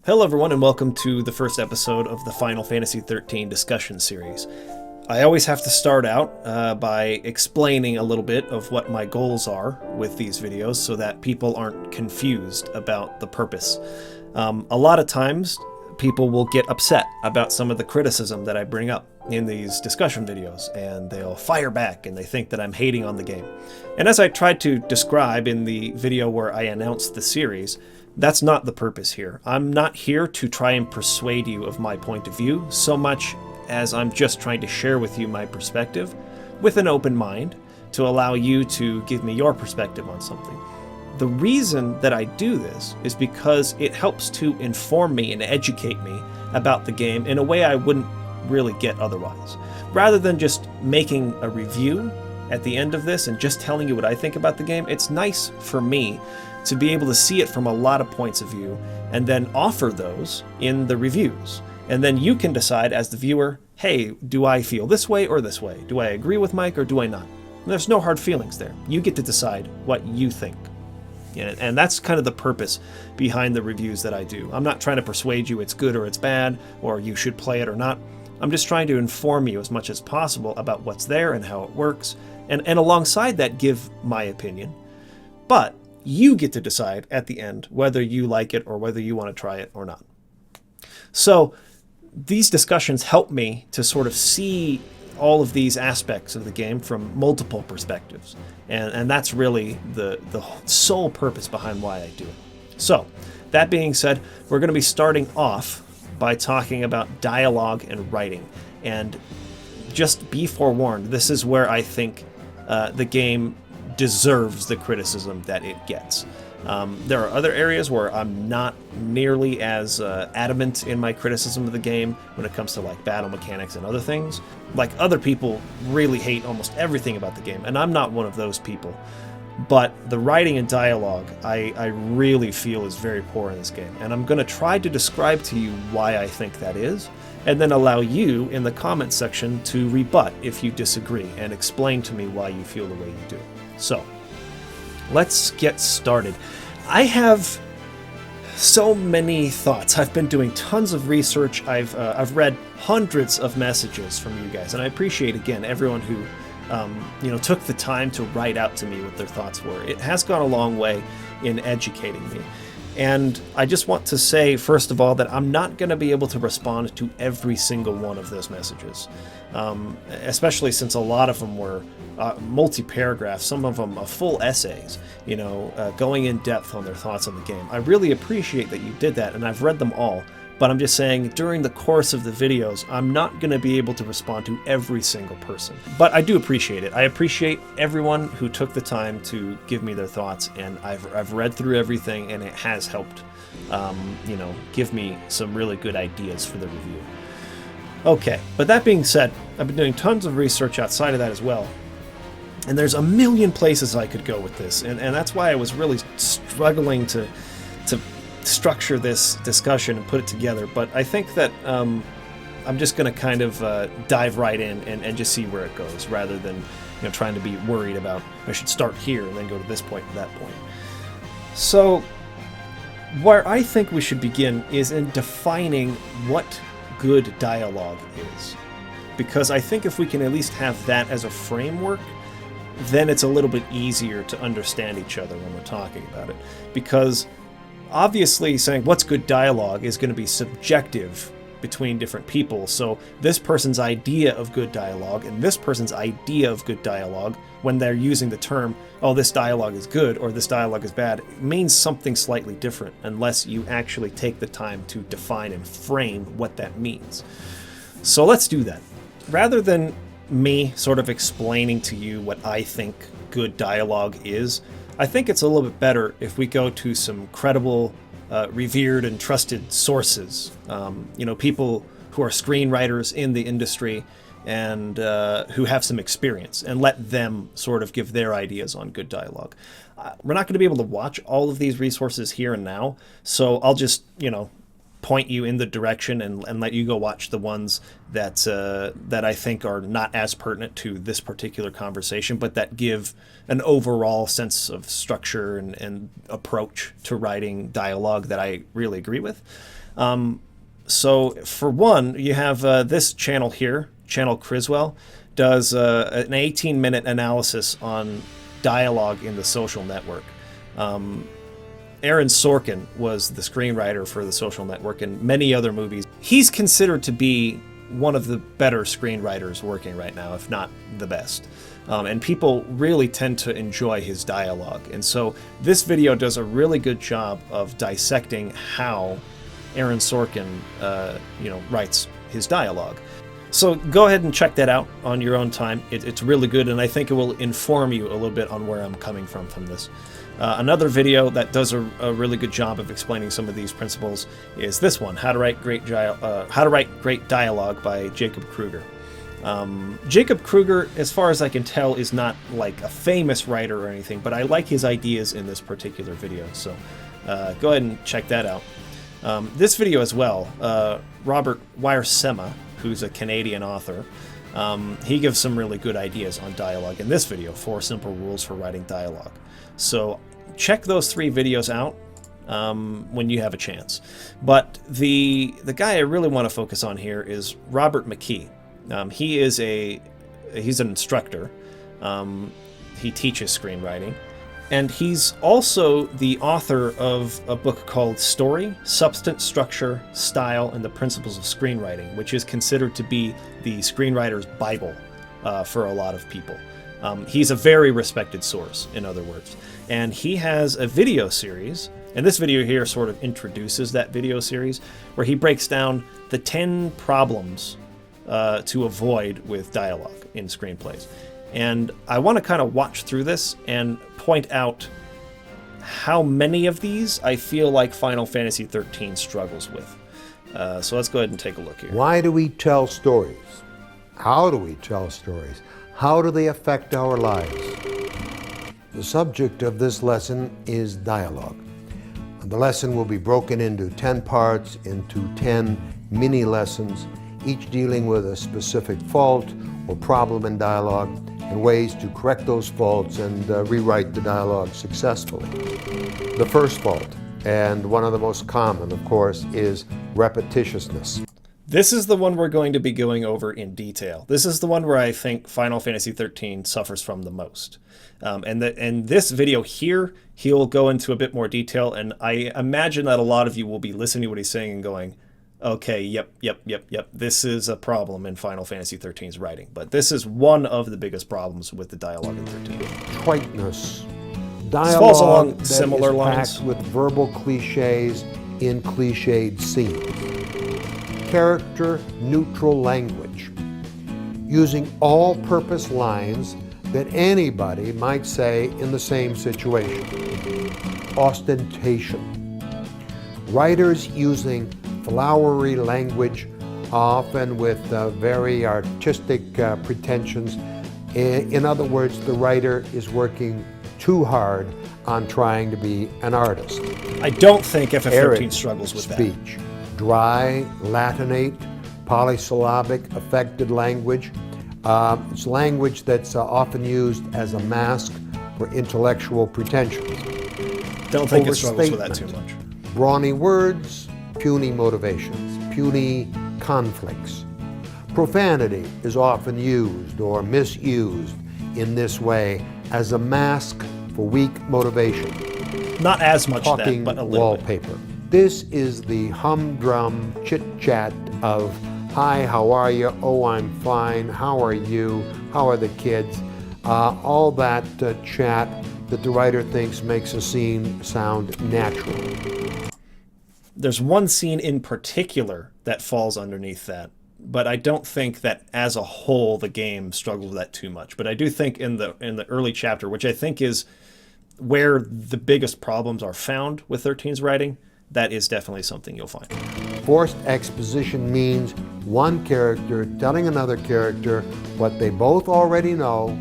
Hello everyone and welcome to the first episode of the Final Fantasy XIII discussion series. I always have to start out by explaining a little bit of what my goals are with these videos so that people aren't confused about the purpose. A lot of times people will get upset about some of the criticism that I bring up in these discussion videos, and they'll fire back and they think that I'm hating on the game. And as I tried to describe in the video where I announced the series, that's not the purpose here. I'm not here to try and persuade you of my point of view so much as I'm just trying to share with you my perspective with an open mind to allow you to give me your perspective on something. The reason that I do this is because it helps to inform me and educate me about the game in a way I wouldn't really get otherwise. Rather than just making a review at the end of this and just telling you what I think about the game, it's nice for me to be able to see it from a lot of points of view and then offer those in the reviews. And then you can decide as the viewer, hey, do I feel this way or this way? Do I agree with Mike or do I not? And there's no hard feelings there. You get to decide what you think. And that's kind of the purpose behind the reviews that I do. I'm not trying to persuade you it's good or it's bad, or you should play it or not. I'm just trying to inform you as much as possible about what's there and how it works, and alongside that give my opinion. But you get to decide at the end whether you like it or whether you want to try it or not. So these discussions help me to sort of see all of these aspects of the game from multiple perspectives. And that's really the sole purpose behind why I do it. So that being said, we're going to be starting off by talking about dialogue and writing. And just be forewarned, this is where I think the game deserves the criticism that it gets. There are other areas where I'm not nearly as adamant in my criticism of the game when it comes to like battle mechanics and other things. Like other people really hate almost everything about the game, and I'm not one of those people. But the writing and dialogue I really feel is very poor in this game, and I'm going to try to describe to you why I think that is, and then allow you in the comment section to rebut if you disagree and explain to me why you feel the way you do. So let's get started. I have so many thoughts. I've been doing tons of research. I've read hundreds of messages from you guys, and I appreciate again everyone who took the time to write out to me what their thoughts were. It has gone a long way in educating me. And I just want to say, first of all, that I'm not going to be able to respond to every single one of those messages, especially since a lot of them were multi-paragraphs, some of them full essays, going in depth on their thoughts on the game. I really appreciate that you did that, and I've read them all. But I'm just saying, during the course of the videos, I'm not going to be able to respond to every single person. But I do appreciate it. I appreciate everyone who took the time to give me their thoughts, and I've read through everything, and it has helped, give me some really good ideas for the review. Okay, but that being said, I've been doing tons of research outside of that as well. And there's a million places I could go with this, and that's why I was really struggling to structure this discussion and put it together. But I think that I'm just going to kind of dive right in and just see where it goes, rather than trying to be worried about I should start here and then go to this point and that point. So where I think we should begin is in defining what good dialogue is, because I think if we can at least have that as a framework, then it's a little bit easier to understand each other when we're talking about it. Because obviously saying what's good dialogue is going to be subjective between different people. So this person's idea of good dialogue and this person's idea of good dialogue, when they're using the term, oh, this dialogue is good or this dialogue is bad, it means something slightly different unless you actually take the time to define and frame what that means. So let's do that. Rather than me sort of explaining to you what I think good dialogue is, I think it's a little bit better if we go to some credible, revered and trusted sources. People who are screenwriters in the industry and who have some experience, and let them sort of give their ideas on good dialogue. We're not going to be able to watch all of these resources here and now, so I'll just, point you in the direction and let you go watch the ones that I think are not as pertinent to this particular conversation, but that give an overall sense of structure and approach to writing dialogue that I really agree with. So for one, you have this channel here, Channel Criswell, does an 18-minute analysis on dialogue in The Social Network. Aaron Sorkin was the screenwriter for The Social Network and many other movies. He's considered to be one of the better screenwriters working right now, if not the best. And people really tend to enjoy his dialogue. And so this video does a really good job of dissecting how Aaron Sorkin, writes his dialogue. So go ahead and check that out on your own time. It's really good, and I think it will inform you a little bit on where I'm coming from this. Another video that does a really good job of explaining some of these principles is this one, How to Write Great Dialogue by Jacob Kruger. Jacob Kruger, as far as I can tell, is not like a famous writer or anything, but I like his ideas in this particular video, so go ahead and check that out. This video as well, Robert Wiersema, who's a Canadian author, he gives some really good ideas on dialogue in this video, 4 Simple Rules for Writing Dialogue. So check those 3 videos out when you have a chance. But the guy I really want to focus on here is Robert McKee. He's an instructor. He teaches screenwriting. And he's also the author of a book called Story, Substance, Structure, Style, and the Principles of Screenwriting, which is considered to be the screenwriter's Bible for a lot of people. He's a very respected source, in other words. And he has a video series, and this video here sort of introduces that video series, where he breaks down the 10 problems to avoid with dialogue in screenplays. And I want to kind of watch through this and point out how many of these I feel like Final Fantasy XIII struggles with. So let's go ahead and take a look here. Why do we tell stories? How do we tell stories? How do they affect our lives? The subject of this lesson is dialogue. The lesson will be broken into 10 parts, into 10 mini lessons, each dealing with a specific fault or problem in dialogue, and ways to correct those faults and rewrite the dialogue successfully. The first fault, and one of the most common, of course, is repetitiousness. This is the one we're going to be going over in detail. This is the one where I think Final Fantasy XIII suffers from the most. And this video here, he'll go into a bit more detail, and I imagine that a lot of you will be listening to what he's saying and going, okay, yep. This is a problem in Final Fantasy XIII's writing. But this is one of the biggest problems with the dialogue in 13. Triteness. This falls along Dialogue similar that is lines. packed with verbal cliches in cliched scenes. Character-neutral language. Using all-purpose lines that anybody might say in the same situation. Ostentation. Writers using flowery language, often with very artistic pretensions. In other words, the writer is working too hard on trying to be an artist. I don't think FF13 Arid struggles with speech. Dry, Latinate, polysyllabic, affected language. It's language that's often used as a mask for intellectual pretensions. Don't think it struggles with that too much. Brawny words, puny motivations, puny conflicts. Profanity is often used or misused in this way as a mask for weak motivation. Not as much Talking that, but a little bit. wallpaper. This is the humdrum chit-chat of, hi, how are you? Oh, I'm fine. How are you? How are the kids? All that chat that the writer thinks makes a scene sound natural. There's one scene in particular that falls underneath that, but I don't think that as a whole the game struggles with that too much. But I do think in the early chapter, which I think is where the biggest problems are found with 13's writing, that is definitely something you'll find. Forced exposition means one character telling another character what they both already know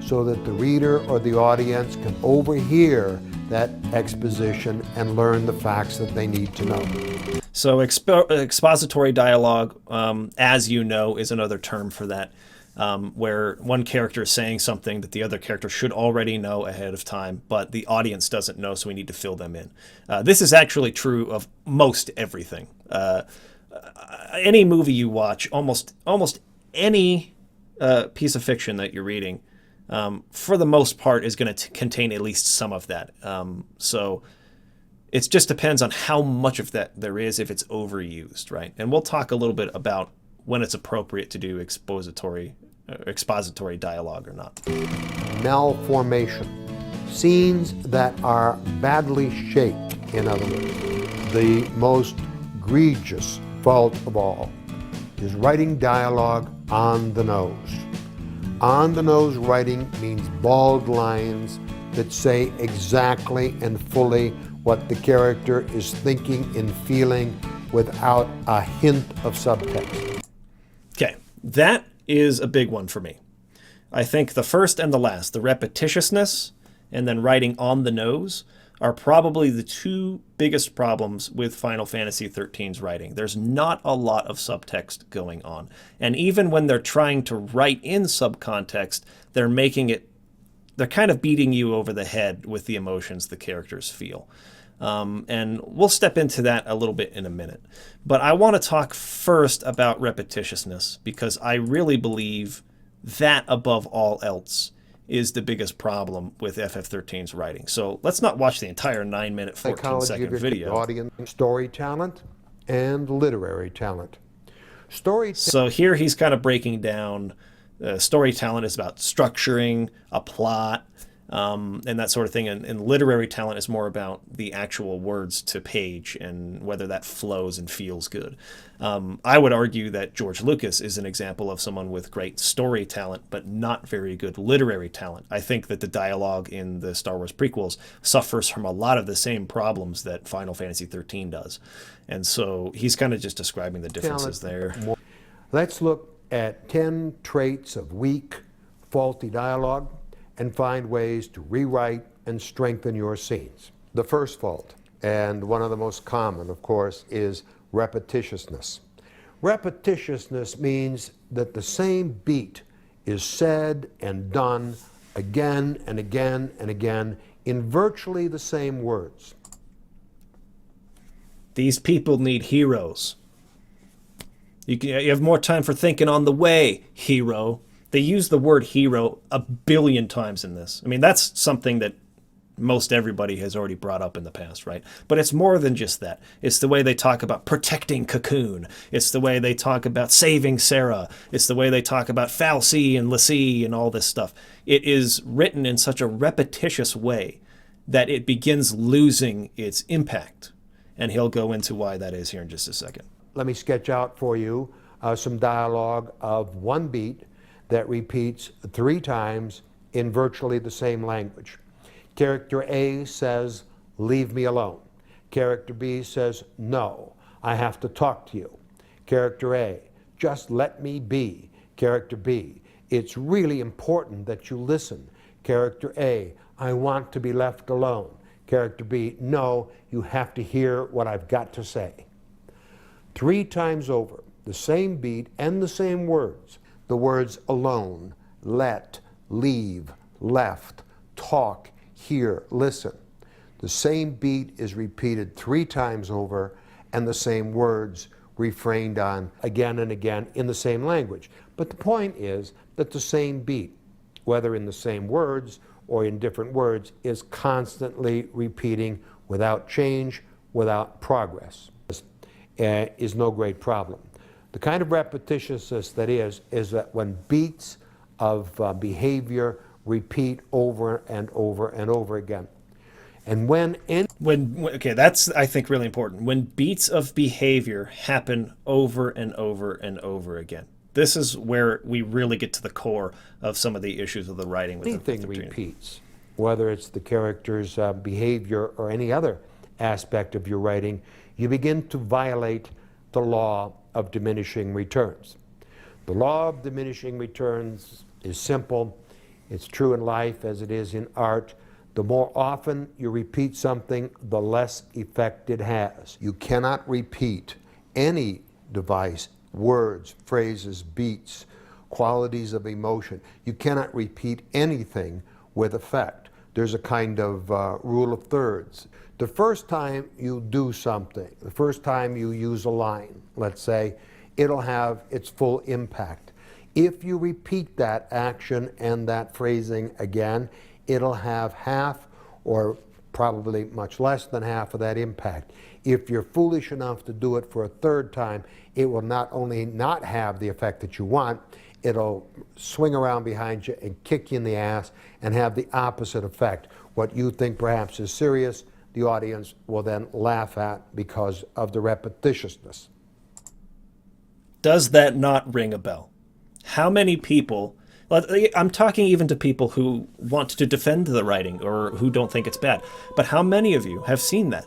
so that the reader or the audience can overhear that exposition and learn the facts that they need to know. So expository dialogue, as you know, is another term for that. where one character is saying something that the other character should already know ahead of time, but the audience doesn't know, so we need to fill them in. This is actually true of most everything. Any movie you watch, almost any piece of fiction that you're reading, for the most part, is going to contain at least some of that. So it just depends on how much of that there is, if it's overused, right? And we'll talk a little bit about when it's appropriate to do expository dialogue or not. Malformation. Scenes that are badly shaped, in other words. The most egregious fault of all is writing dialogue on the nose. On the nose writing means bald lines that say exactly and fully what the character is thinking and feeling without a hint of subtext. Okay, that is a big one for me. I think the first and the last, the repetitiousness and then writing on the nose, are probably the two biggest problems with Final Fantasy XIII's writing. There's not a lot of subtext going on. And even when they're trying to write in subcontext, they're kind of beating you over the head with the emotions the characters feel. And we'll step into that a little bit in a minute. But I want to talk first about repetitiousness, because I really believe that, above all else, is the biggest problem with FF13's writing. So let's not watch the entire 9-minute, 14-second video. Audience, story talent and literary talent. So here he's kind of breaking down story talent is about structuring a plot, and that sort of thing. And literary talent is more about the actual words to page and whether that flows and feels good. I would argue that George Lucas is an example of someone with great story talent, but not very good literary talent. I think that the dialogue in the Star Wars prequels suffers from a lot of the same problems that Final Fantasy XIII does. And so he's kind of just describing the differences there. Let's look at 10 traits of weak, faulty dialogue and find ways to rewrite and strengthen your scenes. The first fault, and one of the most common, of course, is repetitiousness. Repetitiousness means that the same beat is said and done again and again and again in virtually the same words. These people need heroes. You have more time for thinking on the way, hero. They use the word hero a billion times in this. I mean, that's something that most everybody has already brought up in the past, right? But it's more than just that. It's the way they talk about protecting Cocoon. It's the way they talk about saving Sarah. It's the way they talk about Fal'Cie and l'Cie and all this stuff. It is written in such a repetitious way that it begins losing its impact. And he'll go into why that is here in just a second. Let me sketch out for you some dialogue of one beat that repeats 3 times in virtually the same language. Character A says, "Leave me alone." Character B says, "No, I have to talk to you." Character A, "Just let me be." Character B, "It's really important that you listen." Character A, "I want to be left alone." Character B, "No, you have to hear what I've got to say." 3 times over, the same beat and the same words. The words alone, let, leave, left, talk, hear, listen. The same beat is repeated 3 times over and the same words refrained on again and again in the same language. But the point is that the same beat, whether in the same words or in different words, is constantly repeating without change, without progress. Is no great problem. The kind of repetitiousness that is that when beats of behavior repeat over and over and over again. And okay, that's, I think, really important. When beats of behavior happen over and over and over again. This is where we really get to the core of some of the issues of the writing with anything repeats, whether it's the character's behavior or any other aspect of your writing, you begin to violate the law of diminishing returns. The law of diminishing returns is simple. It's true in life as it is in art. The more often you repeat something, the less effect it has. You cannot repeat any device, words, phrases, beats, qualities of emotion. You cannot repeat anything with effect. There's a kind of rule of thirds. The first time you do something, the first time you use a line, let's say, it'll have its full impact. If you repeat that action and that phrasing again, it'll have half or probably much less than half of that impact. If you're foolish enough to do it for a third time, it will not only not have the effect that you want, it'll swing around behind you and kick you in the ass and have the opposite effect. What you think perhaps is serious, the audience will then laugh at because of the repetitiousness. Does that not ring a bell? How many people, I'm talking even to people who want to defend the writing or who don't think it's bad, but how many of you have seen that,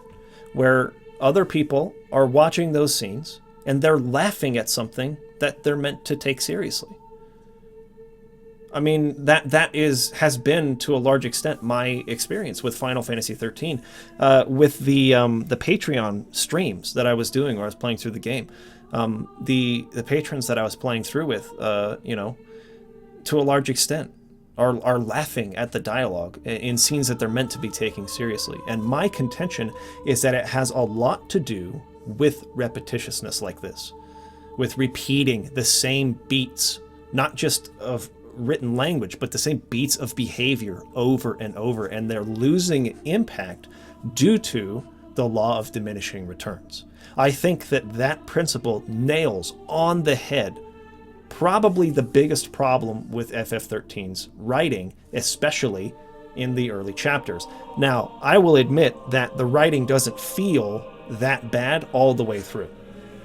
where other people are watching those scenes and they're laughing at something that they're meant to take seriously? I mean, that has been to a large extent my experience with Final Fantasy XIII, with the Patreon streams that I was doing where I was playing through the game. The patrons that I was playing through with, to a large extent, are laughing at the dialogue in scenes that they're meant to be taking seriously. And my contention is that it has a lot to do with repetitiousness like this, with repeating the same beats, not just of written language, but the same beats of behavior over and over, and they're losing impact due to the law of diminishing returns. I think that principle nails on the head probably the biggest problem with FF13's writing, especially in the early chapters. Now, I will admit that the writing doesn't feel that bad all the way through.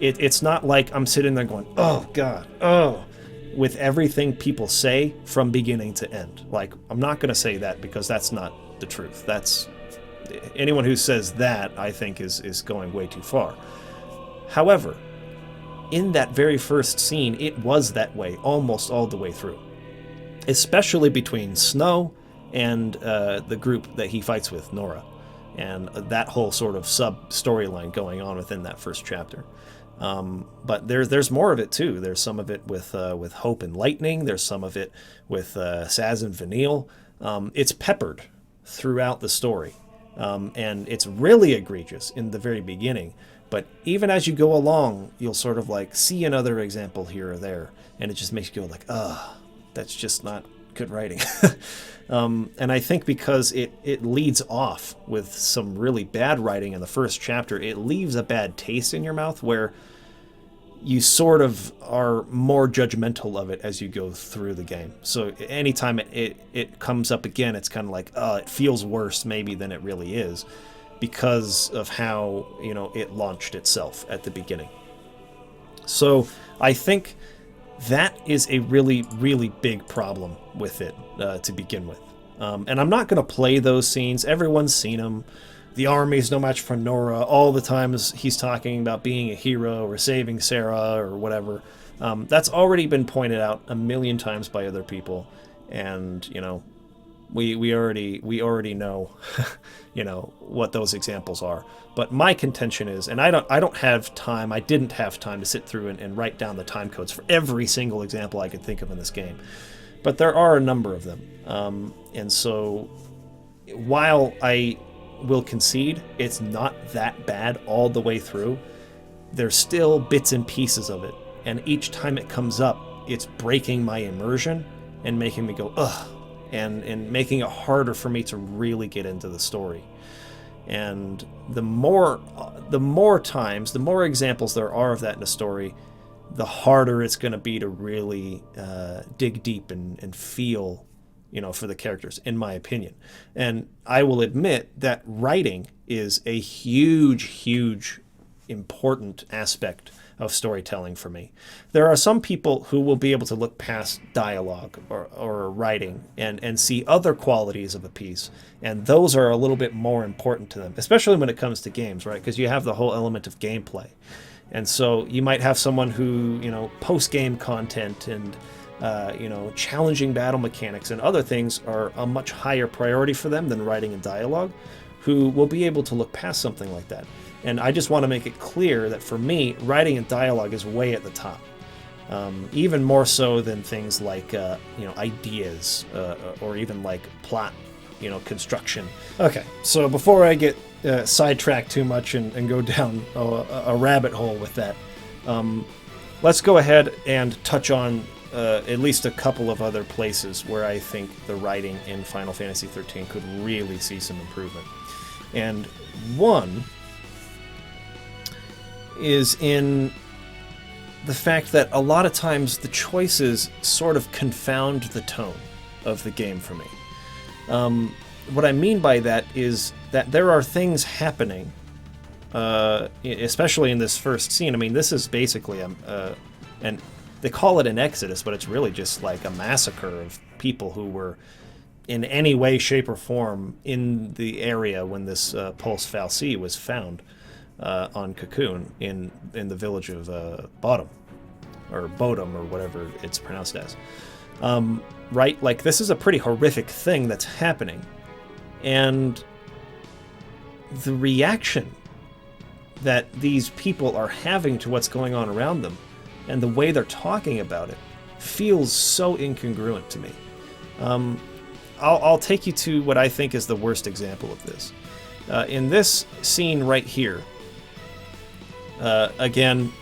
It's not like I'm sitting there going, oh God, oh, with everything people say from beginning to end. Like, I'm not going to say that because that's not the truth. That's anyone who says that, I think, is going way too far. However, in that very first scene, it was that way almost all the way through, especially between Snow and the group that he fights with, Nora, and that whole sort of sub-storyline going on within that first chapter. But there's more of it too. There's some of it with Hope and Lightning. There's some of it with Saz and Vanille. It's peppered throughout the story, and it's really egregious in the very beginning. But even as you go along, you'll sort of like see another example here or there, and it just makes you go like, that's just not good writing. And I think because it leads off with some really bad writing in the first chapter, it leaves a bad taste in your mouth where you sort of are more judgmental of it as you go through the game. So anytime it comes up again, it's kind of like, it feels worse maybe than it really is because of how, it launched itself at the beginning. So I think that is a really, really big problem with it to begin with. And I'm not going to play those scenes. Everyone's seen them. The army's no match for Nora. All the times he's talking about being a hero or saving Sarah or whatever. That's already been pointed out a million times by other people. And, we already know, what those examples are. But my contention is, and I don't have time, I didn't have time to sit through and write down the time codes for every single example I could think of in this game. But there are a number of them. And so while I will concede it's not that bad all the way through, there's still bits and pieces of it. And each time it comes up, it's breaking my immersion and making me go, ugh, and making it harder for me to really get into the story. And the more times, the more examples there are of that in a story, the harder it's going to be to really dig deep and feel, for the characters, in my opinion. And I will admit that writing is a huge, huge, important aspect of storytelling for me. There are some people who will be able to look past dialogue or writing and see other qualities of a piece, and those are a little bit more important to them, especially when it comes to games, right? Because you have the whole element of gameplay. And so you might have someone who, post-game content and, challenging battle mechanics and other things are a much higher priority for them than writing and dialogue, who will be able to look past something like that. And I just want to make it clear that for me, writing and dialogue is way at the top. even more so than things like ideas or even like plot construction. Okay, so before I get sidetracked too much and go down a rabbit hole with that, let's go ahead and touch on at least a couple of other places where I think the writing in Final Fantasy XIII could really see some improvement. And one is in the fact that a lot of times the choices sort of confound the tone of the game for me. What I mean by that is that there are things happening, especially in this first scene. I mean, this is basically and they call it an exodus, but it's really just like a massacre of people who were in any way, shape, or form in the area when this Pulse Fal'Cie was found on Cocoon in the village of Bodom, or Bodom, or whatever it's pronounced as. Right? Like, this is a pretty horrific thing that's happening. And the reaction that these people are having to what's going on around them and the way they're talking about it feels so incongruent to me. I'll take you to what I think is the worst example of this. In this scene right here, again,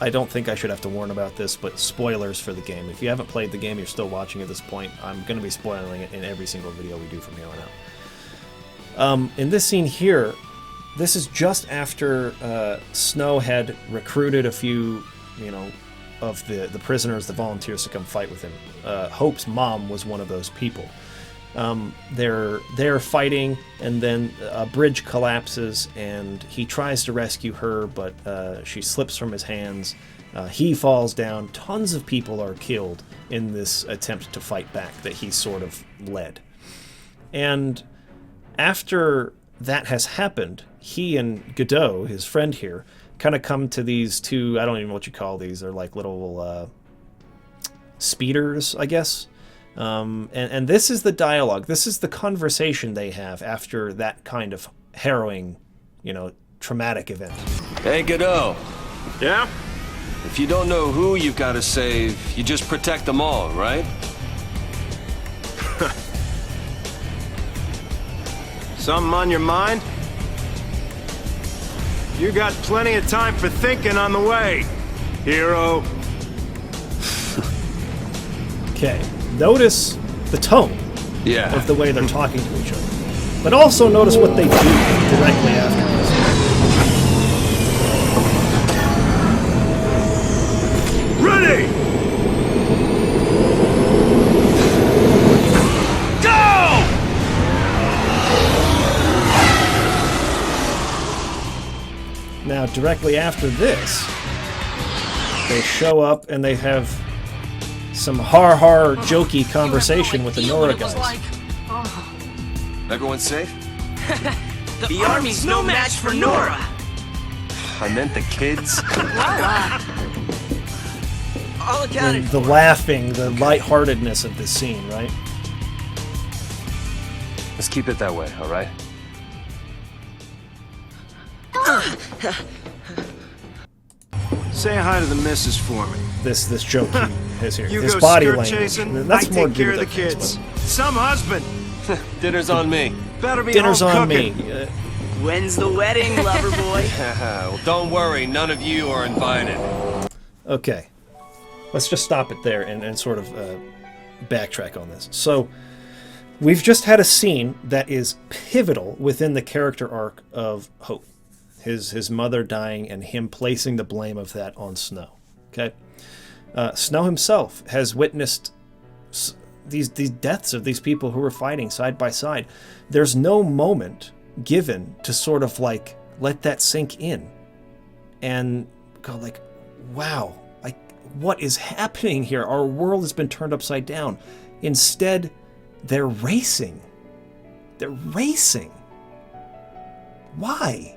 I don't think I should have to warn about this, but spoilers for the game. If you haven't played the game, you're still watching at this point, I'm going to be spoiling it in every single video we do from here on out. In this scene here, this is just after Snow had recruited a few, of the prisoners, the volunteers, to come fight with him. Hope's mom was one of those people. They're fighting, and then a bridge collapses, and he tries to rescue her, but she slips from his hands. He falls down. Tons of people are killed in this attempt to fight back that he sort of led. And after that has happened, he and Godot, his friend here, kind of come to these two, I don't even know what you call these, they're like little speeders, I guess. And this is the dialogue, this is the conversation they have after that kind of harrowing, traumatic event. Hey, Godot. Yeah? If you don't know who you've got to save, you just protect them all, right? Something on your mind? You got plenty of time for thinking on the way, hero. Okay, notice the tone of the way they're talking to each other. But also notice what they do directly after this. Ready! Go! Now, directly after this, they show up and they have some har-har jokey conversation with the Nora guys. Everyone safe? The army's no match for Nora. I meant the kids. All accounted The laughing, the lightheartedness of this scene, right? Let's keep it that way, all right? Say hi to the missus for me. This joke he has here. You His go body skirt language. chasing, That's I more take care of the Gilda kids. things, Some husband. Dinner's on me. Better be Dinner's home on cooking. me. When's the wedding, lover boy? Well, don't worry, none of you are invited. Okay. Let's just stop it there and sort of backtrack on this. So, we've just had a scene that is pivotal within the character arc of Hope. His mother dying and him placing the blame of that on Snow. Okay? Snow himself has witnessed these deaths of these people who were fighting side by side. There's no moment given to sort of like let that sink in and go like, wow, like what is happening here? Our world has been turned upside down. Instead, they're racing. They're racing. Why?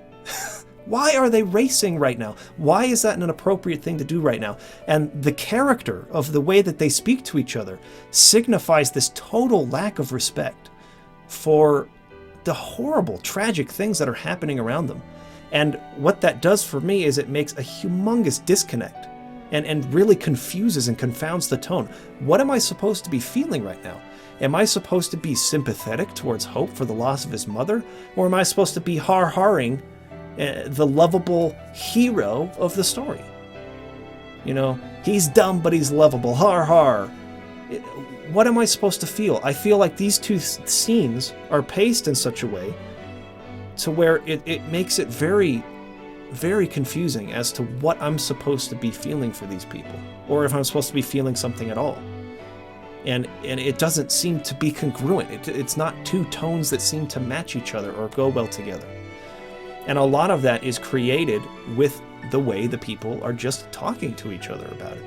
Why are they racing right now? Why is that an appropriate thing to do right now? And the character of the way that they speak to each other signifies this total lack of respect for the horrible, tragic things that are happening around them. And what that does for me is it makes a humongous disconnect and really confuses and confounds the tone. What am I supposed to be feeling right now? Am I supposed to be sympathetic towards Hope for the loss of his mother? Or am I supposed to be har-harring the lovable hero of the story? You know, he's dumb, but he's lovable. Har-har. What am I supposed to feel? I feel like these two scenes are paced in such a way to where it makes it very, very confusing as to what I'm supposed to be feeling for these people, or if I'm supposed to be feeling something at all. And it doesn't seem to be congruent. It's not two tones that seem to match each other or go well together. And a lot of that is created with the way the people are just talking to each other about it.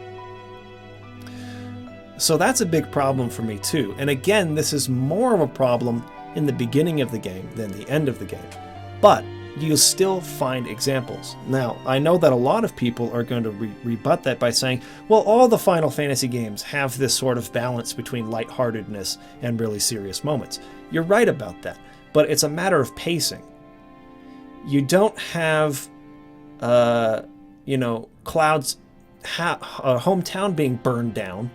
So that's a big problem for me too. And again, this is more of a problem in the beginning of the game than the end of the game. But you'll still find examples. Now, I know that a lot of people are going to rebut that by saying, well, all the Final Fantasy games have this sort of balance between lightheartedness and really serious moments. You're right about that, but it's a matter of pacing. You don't have, Cloud's hometown being burned down,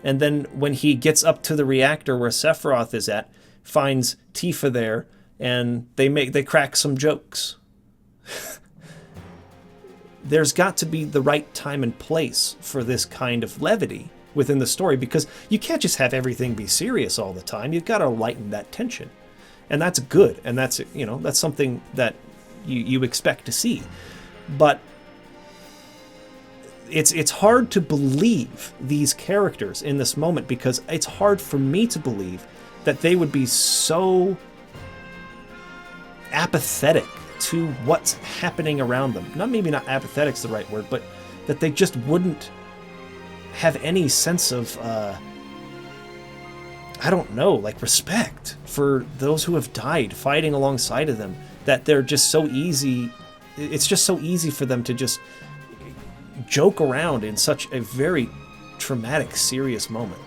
and then when he gets up to the reactor where Sephiroth is at, finds Tifa there, and they crack some jokes. There's got to be the right time and place for this kind of levity within the story, because you can't just have everything be serious all the time. You've got to lighten that tension. And that's good, and that's something that you expect to see. But it's hard to believe these characters in this moment, because it's hard for me to believe that they would be so apathetic to what's happening around them. Maybe not apathetic's the right word, but that they just wouldn't have any sense of, respect for those who have died fighting alongside of them. That they're just so easy, it's just so easy for them to just joke around in such a very traumatic, serious moment.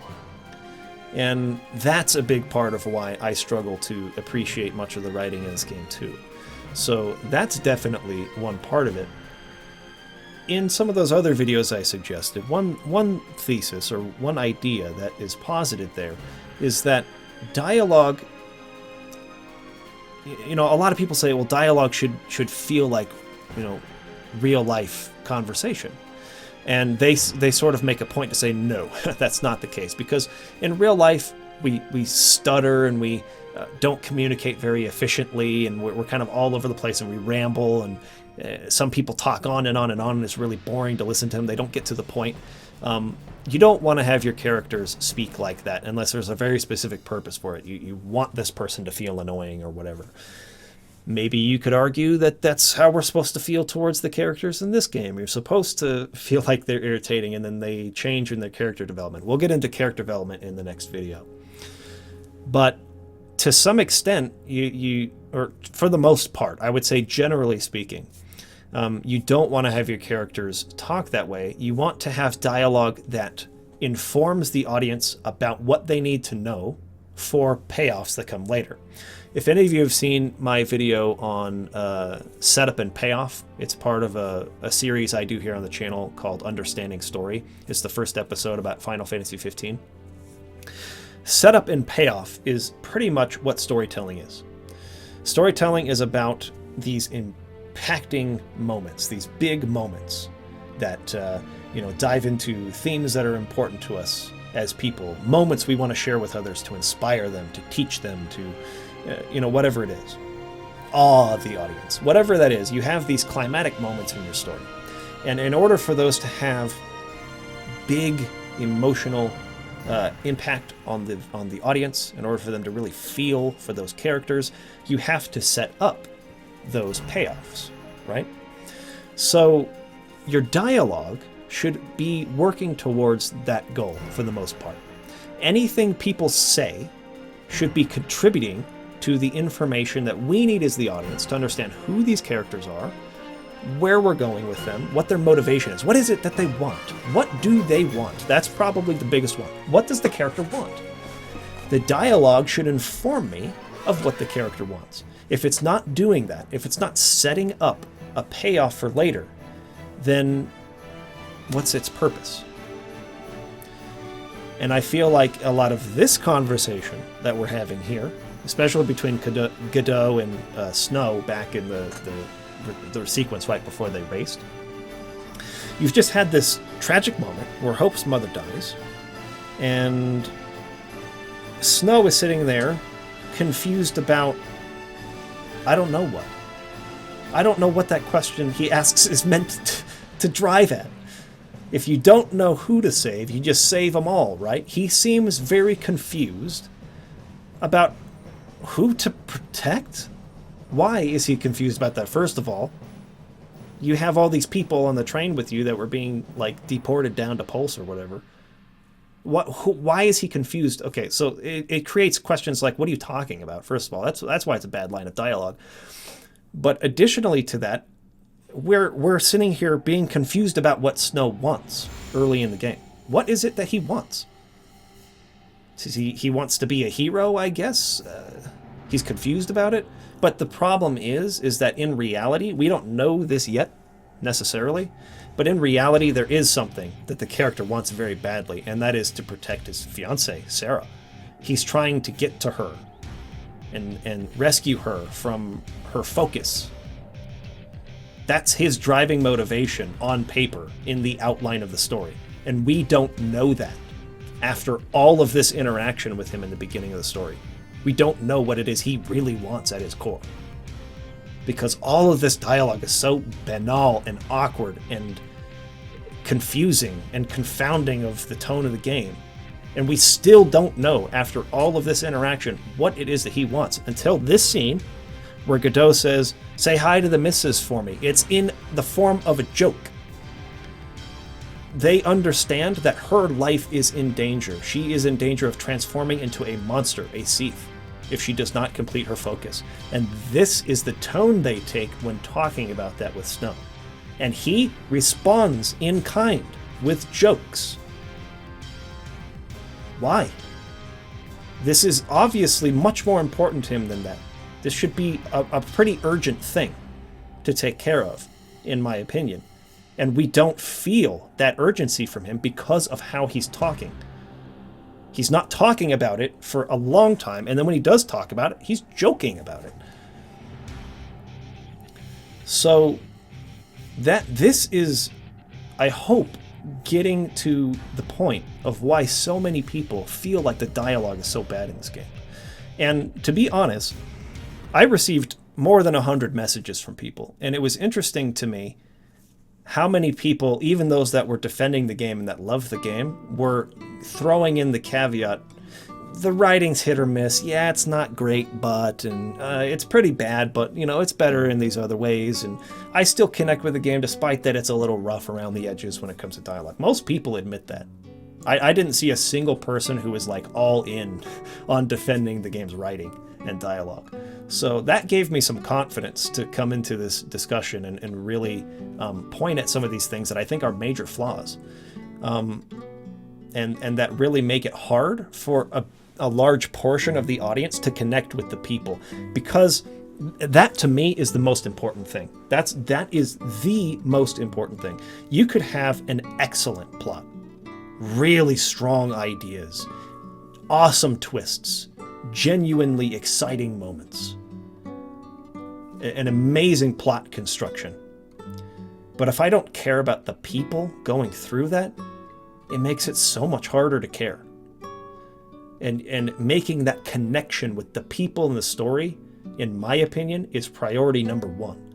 And that's a big part of why I struggle to appreciate much of the writing in this game too. So that's definitely one part of it. In some of those other videos I suggested, one thesis or one idea that is posited there is that dialogue, a lot of people say, well, dialogue should feel like, real life conversation. And they sort of make a point to say, no, that's not the case. Because in real life, we stutter and we don't communicate very efficiently, and we're kind of all over the place, and we ramble, and some people talk on and on and on, and it's really boring to listen to them. They don't get to the point. You don't want to have your characters speak like that unless there's a very specific purpose for it. You want this person to feel annoying or whatever. Maybe you could argue that that's how we're supposed to feel towards the characters in this game. You're supposed to feel like they're irritating, and then they change in their character development. We'll get into character development in the next video. But to some extent, or for the most part, I would say generally speaking, you don't want to have your characters talk that way. You want to have dialogue that informs the audience about what they need to know for payoffs that come later. If any of you have seen my video on setup and payoff, it's part of a series I do here on the channel called Understanding Story. It's the first episode about Final Fantasy XV. Setup and payoff is pretty much what storytelling is. Storytelling is about these impacting moments, these big moments that dive into themes that are important to us as people, moments we want to share with others to inspire them, to teach them, to whatever it is, awe the audience, whatever that is. You have these climatic moments in your story, and in order for those to have big emotional impact on the audience, in order for them to really feel for those characters, you have to set up those payoffs, right? So your dialogue should be working towards that goal for the most part. Anything people say should be contributing to the information that we need as the audience to understand who these characters are, where we're going with them, what their motivation is. What is it that they want? What do they want? That's probably the biggest one. What does the character want? The dialogue should inform me of what the character wants. If it's not doing that, if it's not setting up a payoff for later, then what's its purpose? And I feel like a lot of this conversation that we're having here, especially between Godot and Snow back in the sequence right before they raced, you've just had this tragic moment where Hope's mother dies, and Snow is sitting there confused about I don't know what. I don't know what that question he asks is meant to drive at. If you don't know who to save, you just save them all, right? He seems very confused about who to protect. Why is he confused about that? First of all, you have all these people on the train with you that were being, like, deported down to Pulse or whatever. Why is he confused? Okay, so it creates questions like, what are you talking about? First of all, that's why it's a bad line of dialogue. But additionally to that, we're sitting here being confused about what Snow wants early in the game. What is it that he wants? He wants to be a hero, I guess. He's confused about it. But the problem is that in reality, we don't know this yet, necessarily. But in reality, there is something that the character wants very badly, and that is to protect his fiancée, Sarah. He's trying to get to her and rescue her from her focus. That's his driving motivation on paper in the outline of the story. And we don't know that after all of this interaction with him in the beginning of the story. We don't know what it is he really wants at his core. Because all of this dialogue is so banal and awkward and confusing and confounding of the tone of the game. And we still don't know, after all of this interaction, what it is that he wants. Until this scene, where Godot says, "Say hi to the missus for me." It's in the form of a joke. They understand that her life is in danger. She is in danger of transforming into a monster, a thief, if she does not complete her focus. And this is the tone they take when talking about that with Snow. And he responds in kind, with jokes. Why? This is obviously much more important to him than that. This should be a pretty urgent thing to take care of, in my opinion. And we don't feel that urgency from him because of how he's talking. He's not talking about it for a long time, and then when he does talk about it, he's joking about it. So this is, I hope, getting to the point of why so many people feel like the dialogue is so bad in this game. And to be honest, I received more than 100 messages from people, and it was interesting to me how many people, even those that were defending the game and that loved the game, were throwing in the caveat, the writing's hit or miss, yeah, it's not great, but, and it's pretty bad, but, you know, it's better in these other ways, and I still connect with the game despite that it's a little rough around the edges when it comes to dialogue. Most people admit that. I didn't see a single person who was like all in on defending the game's writing and dialogue. So that gave me some confidence to come into this discussion and really point at some of these things that I think are major flaws. And that really make it hard for a large portion of the audience to connect with the people, because that to me is the most important thing. That is the most important thing. You could have an excellent plot, really strong ideas, awesome twists, genuinely exciting moments, an amazing plot construction. But if I don't care about the people going through that, it makes it so much harder to care. And making that connection with the people in the story, in my opinion, is priority number one.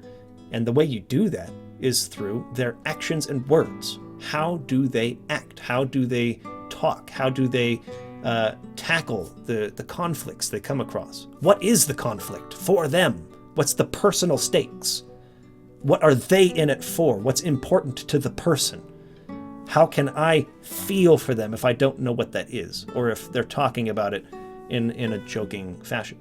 And the way you do that is through their actions and words. How do they act? How do they talk? How do they tackle the conflicts they come across? What is the conflict for them? What's the personal stakes? What are they in it for? What's important to the person? How can I feel for them if I don't know what that is, or if they're talking about it in a joking fashion?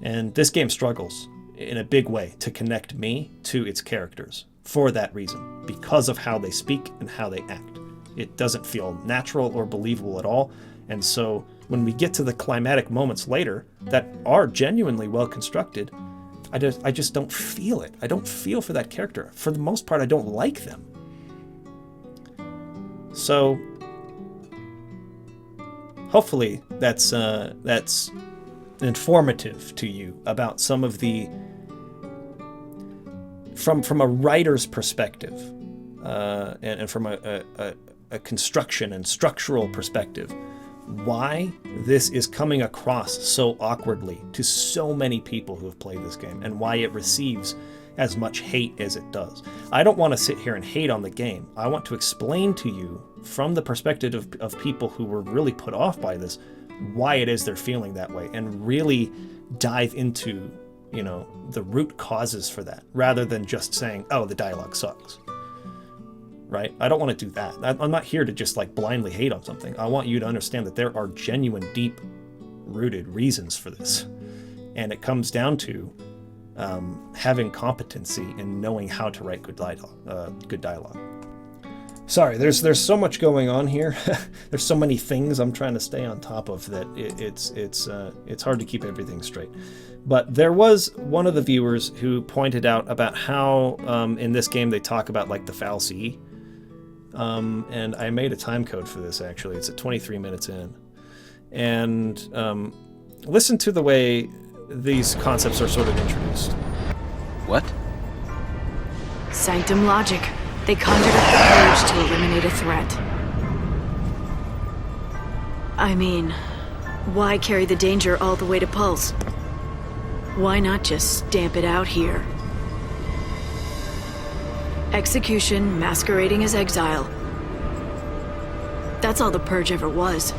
And this game struggles in a big way to connect me to its characters for that reason, because of how they speak and how they act. It doesn't feel natural or believable at all. And so when we get to the climatic moments later that are genuinely well constructed, I just don't feel it. I don't feel for that character. For the most part, I don't like them. So hopefully that's informative to you about some of the from a writer's perspective, and from a construction and structural perspective, why this is coming across so awkwardly to so many people who have played this game, and why it receives as much hate as it does. I don't want to sit here and hate on the game. I want to explain to you from the perspective of people who were really put off by this, why it is they're feeling that way, and really dive into, you know, the root causes for that, rather than just saying, oh, the dialogue sucks. Right? I don't want to do that. I'm not here to just like blindly hate on something. I want you to understand that there are genuine, deep-rooted reasons for this. And it comes down to having competency and knowing how to write good dialogue. Sorry, there's so much going on here. There's so many things I'm trying to stay on top of that it's hard to keep everything straight. But there was one of the viewers who pointed out about how in this game they talk about like the fallacy. And I made a time code for this, actually. It's at 23 minutes in. And listen to the way these concepts are sort of introduced. What? Sanctum logic. They conjured up the purge to eliminate a threat. I mean, why carry the danger all the way to Pulse? Why not just stamp it out here? Execution masquerading as exile. That's all the purge ever was.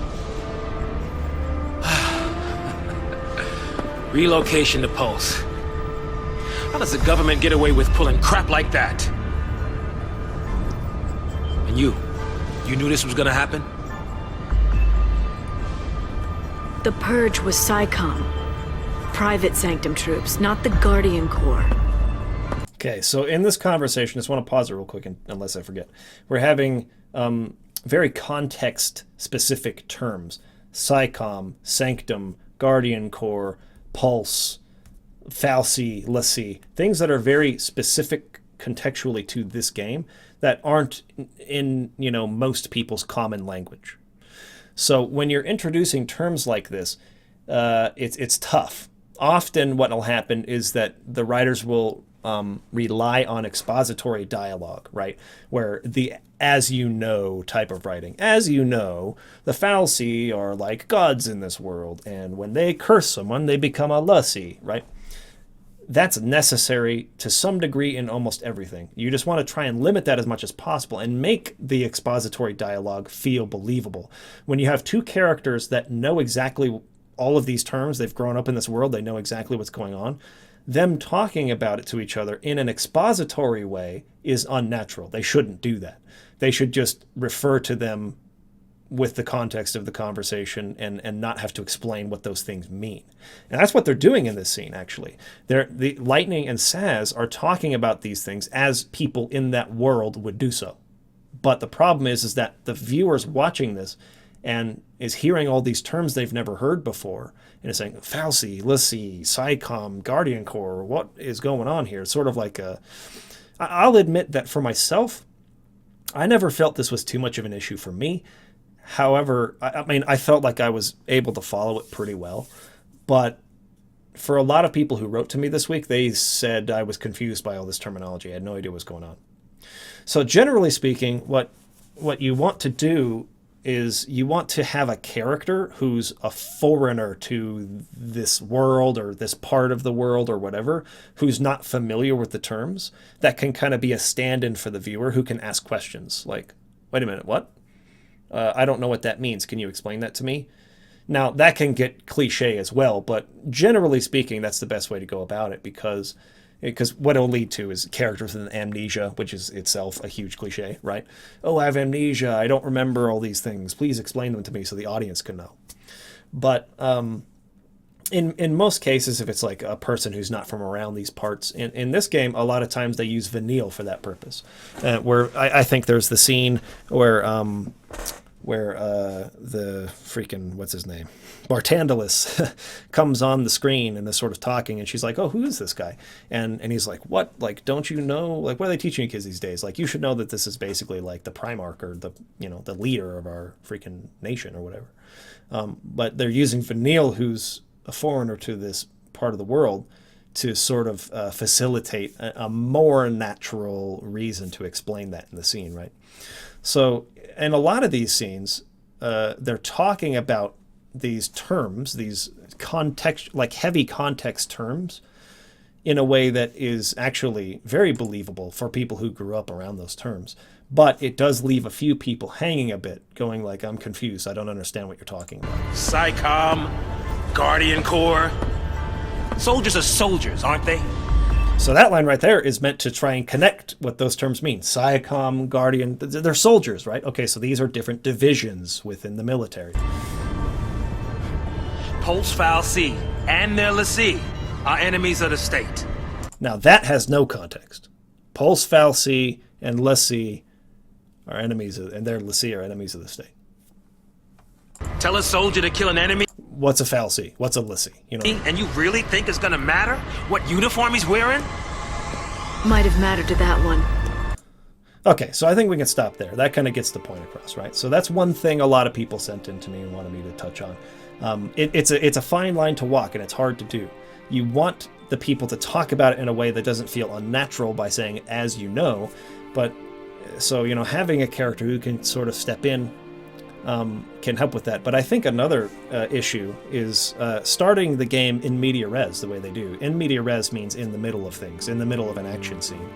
Relocation to Pulse. How does the government get away with pulling crap like that? And you knew this was gonna happen? The purge was SciComm. Private Sanctum troops, not the Guardian Corps. Okay, so in this conversation, I just want to pause it real quick, unless I forget. We're having very context-specific terms. SciComm, Sanctum, Guardian Corps, Pulse, Falsi, Lassie, things that are very specific contextually to this game that aren't in, you know, most people's common language. So when you're introducing terms like this, it's tough. Often what will happen is that the writers will rely on expository dialogue, right? Where the as you know type of writing. As you know, the Falsi are like gods in this world, and when they curse someone, they become a Lassie, right? That's necessary to some degree in almost everything. You just want to try and limit that as much as possible and make the expository dialogue feel believable. When you have two characters that know exactly all of these terms, they've grown up in this world, they know exactly what's going on, them talking about it to each other in an expository way is unnatural. They shouldn't do that. They should just refer to them with the context of the conversation and not have to explain what those things mean. And that's what they're doing in this scene, actually. The Lightning and Saz are talking about these things as people in that world would do so. But the problem is that the viewers watching this and is hearing all these terms they've never heard before and is saying, Falsi, Lassie, SciComm, Guardian Corps, what is going on here? It's sort of like I'll admit that for myself, I never felt this was too much of an issue for me. However, I mean, I felt like I was able to follow it pretty well. But for a lot of people who wrote to me this week, they said I was confused by all this terminology. I had no idea what was going on. So generally speaking, what you want to do is you want to have a character who's a foreigner to this world or this part of the world or whatever, who's not familiar with the terms, that can kind of be a stand-in for the viewer who can ask questions like, wait a minute, what? I don't know what that means. Can you explain that to me? Now, that can get cliche as well, but generally speaking, that's the best way to go about it because what it'll lead to is characters with amnesia, which is itself a huge cliche, right? Oh, I have amnesia. I don't remember all these things. Please explain them to me so the audience can know. But in most cases, if it's like a person who's not from around these parts, in this game, a lot of times they use Vanille for that purpose. Where I think there's the scene where where the freaking, what's his name, Bartandalus comes on the screen and is sort of talking, and she's like, oh, who is this guy? And he's like, what? Like, don't you know? Like, what are they teaching you kids these days? Like, you should know that this is basically like the Primarch or the, you know, the leader of our freaking nation or whatever. But they're using Vanille, who's a foreigner to this part of the world, to sort of facilitate a more natural reason to explain that in the scene, right? So in a lot of these scenes, they're talking about these terms, these context, like heavy context terms, in a way that is actually very believable for people who grew up around those terms. But it does leave a few people hanging a bit, going like, I'm confused, I don't understand what you're talking about. PSICOM, Guardian Corps. Soldiers are soldiers, aren't they? So that line right there is meant to try and connect what those terms mean. PSICOM, Guardian, they're soldiers, right? Okay, so these are different divisions within the military. Pulse Fal'Cie and their l'Cie are enemies of the state. Now that has no context. Pulse Fal'Cie and l'Cie are enemies, and their l'Cie are enemies of the state. Tell a soldier to kill an enemy, What's a Fal'Cie? What's a l'Cie? You know. and you really think it's gonna matter what uniform he's wearing? Might have mattered to that one. Okay, so I think we can stop there. That kind of gets the point across, right? So that's one thing a lot of people sent in to me and wanted me to touch on. It's a fine line to walk, and it's hard to do. You want the people to talk about it in a way that doesn't feel unnatural by saying, as you know, but so, you know, having a character who can sort of step in can help with that. But I think another issue is starting the game in media res the way they do. In media res means in the middle of things, in the middle of an action scene.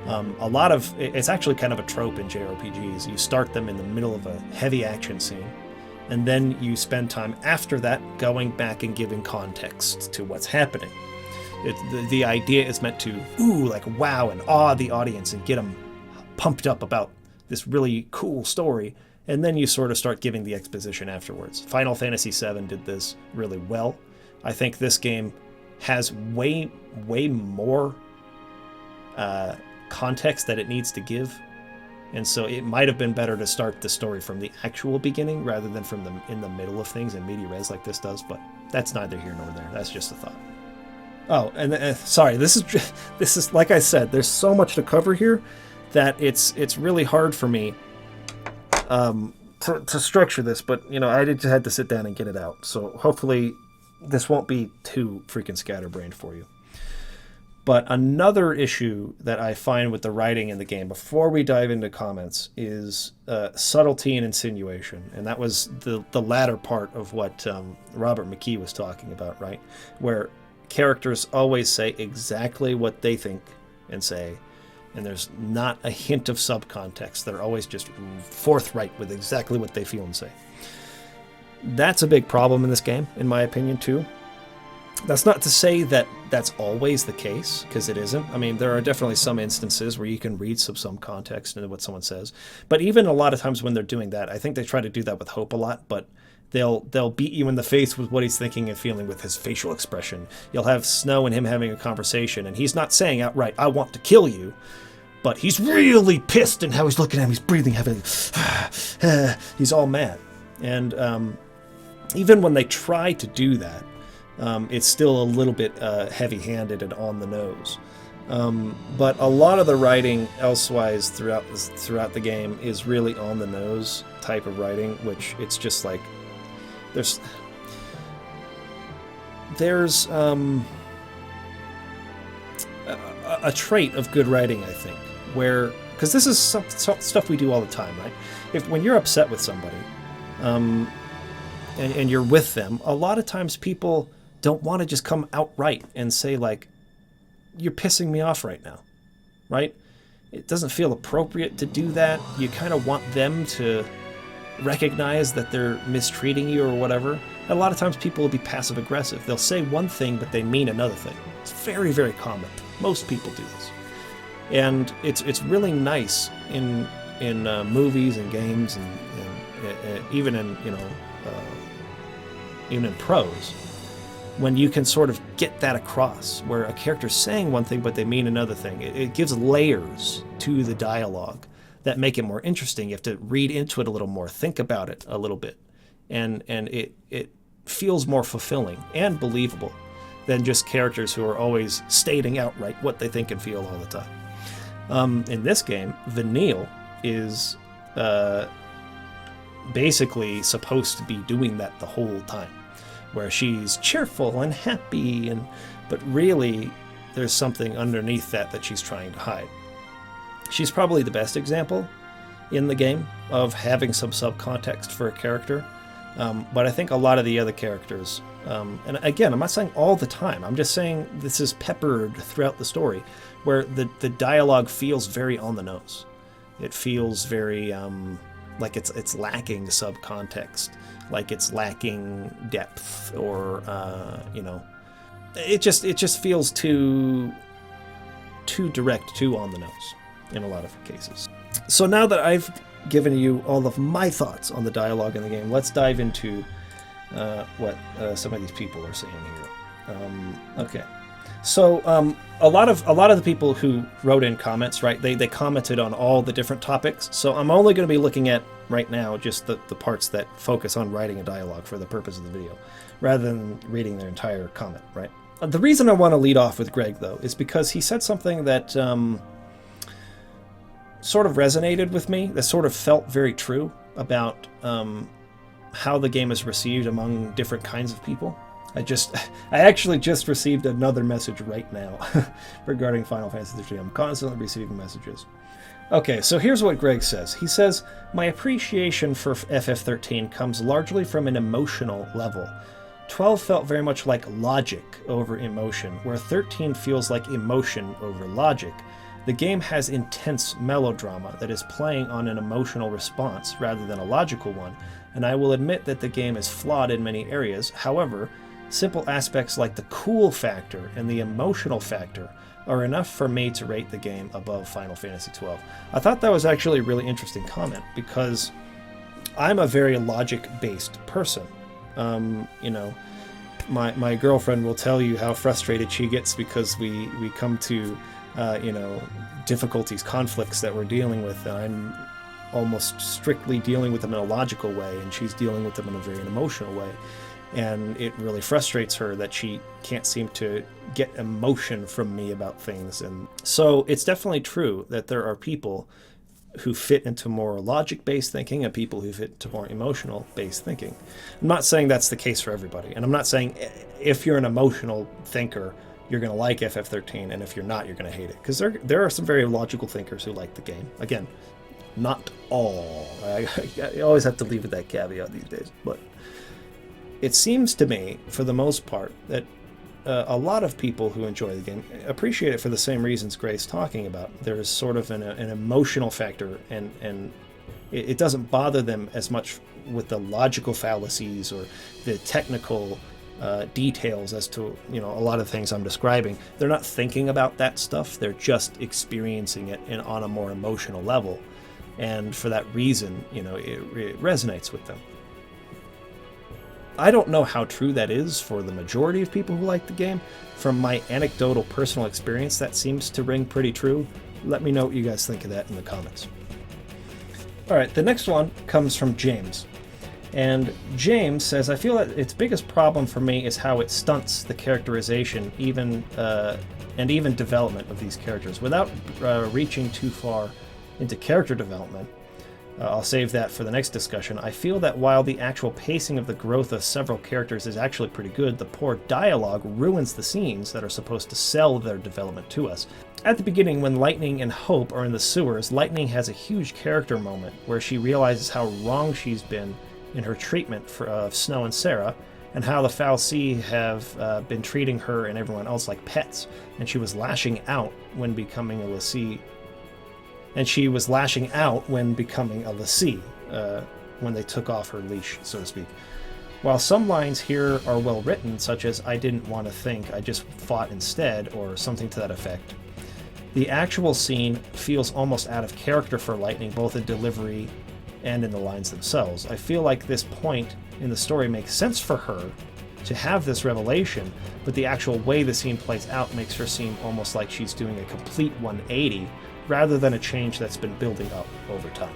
It's actually kind of a trope in JRPGs. You start them in the middle of a heavy action scene, and then you spend time after that going back and giving context to what's happening. The idea is meant to, like wow and awe the audience and get them pumped up about this really cool story, and then you sort of start giving the exposition afterwards. Final Fantasy VII did this really well. I think this game has way more context that it needs to give, and so it might have been better to start the story from the actual beginning rather than from in the middle of things in media res like this does, but that's neither here nor there. That's just a thought. Oh, and sorry, this is like I said, there's so much to cover here that it's really hard for me to structure this, but you know, I just had to sit down and get it out. So hopefully this won't be too freaking scatterbrained for you. But another issue that I find with the writing in the game, before we dive into comments, is subtlety and insinuation. And that was the latter part of what Robert McKee was talking about, right? Where characters always say exactly what they think and say, and there's not a hint of subcontext. They're always just forthright with exactly what they feel and say. That's a big problem in this game, in my opinion, too. That's not to say that that's always the case, because it isn't. I mean, there are definitely some instances where you can read some context into what someone says. But even a lot of times when they're doing that, I think they try to do that with Hope a lot, but they'll beat you in the face with what he's thinking and feeling with his facial expression. You'll have Snow and him having a conversation, and he's not saying outright, I want to kill you, but he's really pissed in how he's looking at him. He's breathing heavily. He's all mad. And even when they try to do that, it's still a little bit heavy-handed and on the nose. But a lot of the writing elsewise throughout the game is really on the nose type of writing, which it's just like there's a trait of good writing, I think, where, because this is stuff we do all the time, right? When you're upset with somebody and you're with them, a lot of times people don't want to just come outright and say, like, you're pissing me off right now, right? It doesn't feel appropriate to do that. You kind of want them to recognize that they're mistreating you or whatever. And a lot of times people will be passive-aggressive. They'll say one thing, but they mean another thing. It's very, very common. Most people do this. And it's really nice in movies and games and even in, even in prose, when you can sort of get that across, where a character's saying one thing but they mean another thing. It gives layers to the dialogue that make it more interesting. You have to read into it a little more, think about it a little bit, and it feels more fulfilling and believable than just characters who are always stating outright what they think and feel all the time. In this game, Vanille is basically supposed to be doing that the whole time, where she's cheerful and happy, but really there's something underneath that she's trying to hide. She's probably the best example in the game of having some subcontext for a character, but I think a lot of the other characters, and again, I'm not saying all the time, I'm just saying this is peppered throughout the story, where the dialogue feels very on the nose. It feels very like it's lacking subcontext, like it's lacking depth, or it just feels too direct, too on the nose in a lot of cases. So now that I've given you all of my thoughts on the dialogue in the game, let's dive into what some of these people are saying here. Okay. So a lot of the people who wrote in comments, right, they commented on all the different topics. So I'm only going to be looking at right now just the parts that focus on writing a dialogue for the purpose of the video, rather than reading their entire comment, right? The reason I want to lead off with Greg, though, is because he said something that sort of resonated with me, that sort of felt very true about how the game is received among different kinds of people. I actually just received another message right now regarding Final Fantasy XIII. I'm constantly receiving messages. Okay, so here's what Greg says. He says, "My appreciation for FF13 comes largely from an emotional level. 12 felt very much like logic over emotion, where 13 feels like emotion over logic. The game has intense melodrama that is playing on an emotional response rather than a logical one, and I will admit that the game is flawed in many areas. However, simple aspects like the cool factor and the emotional factor are enough for me to rate the game above Final Fantasy XII." I thought that was actually a really interesting comment, because I'm a very logic-based person. My girlfriend will tell you how frustrated she gets because we come to difficulties, conflicts that we're dealing with, and I'm almost strictly dealing with them in a logical way, and she's dealing with them in a very emotional way. And it really frustrates her that she can't seem to get emotion from me about things. And so it's definitely true that there are people who fit into more logic-based thinking and people who fit into more emotional-based thinking. I'm not saying that's the case for everybody. And I'm not saying if you're an emotional thinker, you're going to like FF13, and if you're not, you're going to hate it. Because there are some very logical thinkers who like the game. Again, not all. I always have to leave with that caveat these days. But it seems to me, for the most part, that a lot of people who enjoy the game appreciate it for the same reasons Gray's talking about. There's sort of an emotional factor, and it doesn't bother them as much with the logical fallacies or the technical details as to a lot of things I'm describing. They're not thinking about that stuff. They're just experiencing it on a more emotional level, and for that reason, it resonates with them. I don't know how true that is for the majority of people who like the game. From my anecdotal personal experience, that seems to ring pretty true. Let me know what you guys think of that in the comments. Alright, the next one comes from James. And James says, "I feel that its biggest problem for me is how it stunts the characterization and even development of these characters. Without reaching too far into character development, I'll save that for the next discussion. I feel that while the actual pacing of the growth of several characters is actually pretty good, the poor dialogue ruins the scenes that are supposed to sell their development to us. At the beginning, when Lightning and Hope are in the sewers, Lightning has a huge character moment where she realizes how wrong she's been in her treatment of Snow and Sarah, and how the Foul Sea have been treating her and everyone else like pets, and she was lashing out when becoming a lessee. When they took off her leash, so to speak. While some lines here are well written, such as "I didn't want to think, I just fought instead," or something to that effect, the actual scene feels almost out of character for Lightning, both in delivery and in the lines themselves. I feel like this point in the story makes sense for her to have this revelation, but the actual way the scene plays out makes her seem almost like she's doing a complete 180 rather than a change that's been building up over time.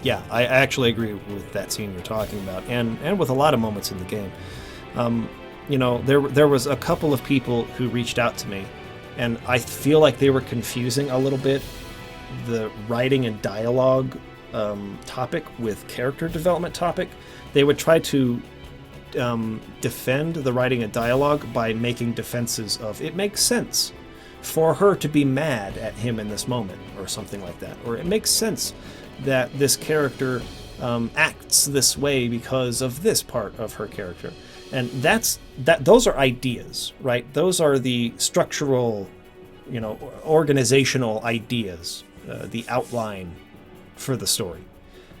Yeah, I actually agree with that scene you're talking about, and with a lot of moments in the game. You know, there was a couple of people who reached out to me, and I feel like they were confusing a little bit the writing and dialogue topic with character development topic. They would try to defend the writing and dialogue by making defenses of, it makes sense for her to be mad at him in this moment, or something like that, or it makes sense that this character acts this way because of this part of her character. And those are ideas, right? Those are the structural, you know, organizational ideas, the outline for the story.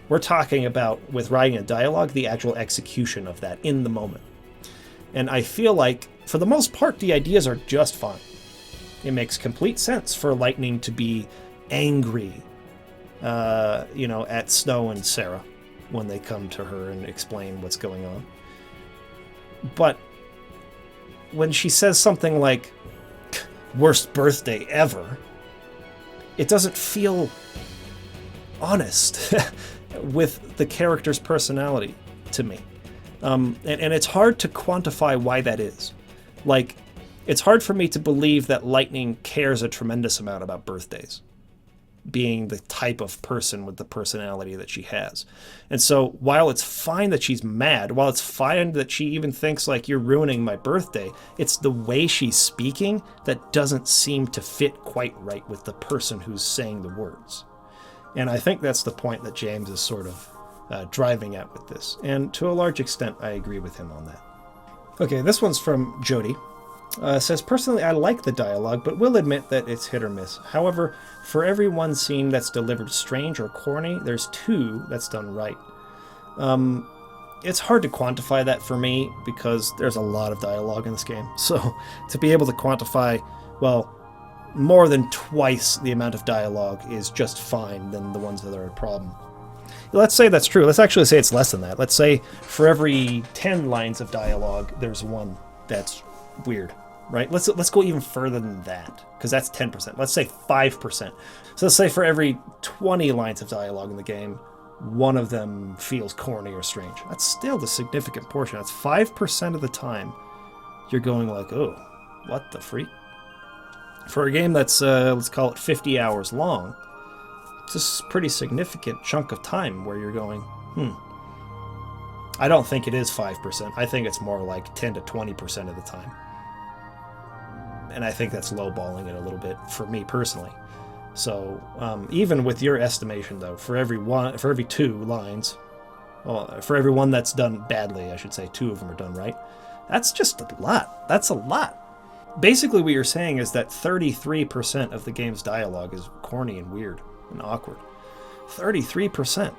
We're talking about, with writing and dialogue, the actual execution of that in the moment. And I feel like, for the most part, the ideas are just fine. It makes complete sense for Lightning to be angry, you know, at Snow and Sarah when they come to her and explain what's going on. But when she says something like, worst birthday ever, it doesn't feel honest with the character's personality to me. And it's hard to quantify why that is. Like, it's hard for me to believe that Lightning cares a tremendous amount about birthdays, being the type of person with the personality that she has. And so while it's fine that she's mad, while it's fine that she even thinks like, you're ruining my birthday, it's the way she's speaking that doesn't seem to fit quite right with the person who's saying the words. And I think that's the point that James is sort of driving at with this. And to a large extent, I agree with him on that. Okay, this one's from Jody. Says, personally, I like the dialogue, but will admit that it's hit or miss. However, for every one scene that's delivered strange or corny, there's 2 that's done right. It's hard to quantify that for me because there's a lot of dialogue in this game. So to be able to quantify, well, more than twice the amount of dialogue is just fine than the ones that are a problem. Let's say that's true. Let's actually say it's less than that. Let's say for every 10 lines of dialogue, there's 1 that's weird, right? Let's go even further than that, because that's 10%. Let's say 5%. So let's say for every 20 lines of dialogue in the game, 1 of them feels corny or strange. That's still the significant portion. That's 5% of the time you're going like, oh, what the freak? For a game that's, let's call it 50 hours long, it's a pretty significant chunk of time where you're going, I don't think it is 5%. I think it's more like 10 to 20% of the time. And I think that's lowballing it a little bit for me personally. So even with your estimation, though, for every 2 lines, well, for every 1 that's done badly, I should say, 2 of them are done right. That's just a lot. That's a lot. Basically, what you're saying is that 33% of the game's dialogue is corny and weird and awkward. 33%